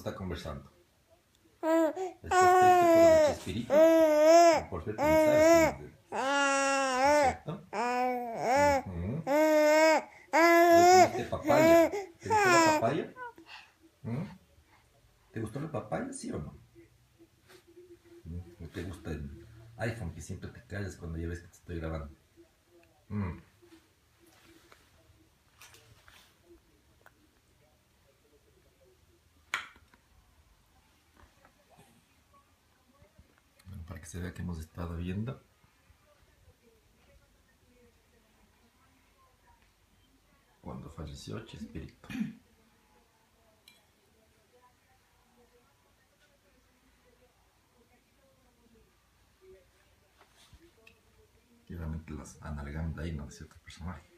está conversando. Estás triste por el Chespirito. Por cierto, ni sabes quién es él. ¿Cierto? ¿Comiste papaya? ¿Te gustó la papaya? ¿Te gustó la papaya, sí o no? ¿O te gusta el iPhone que siempre te callas cuando ya ves que te estoy grabando? Bueno, para que se vea que hemos estado viendo. Cuando falleció Chespirito. Y realmente las analgando ahí, ¿no? De cierto personaje.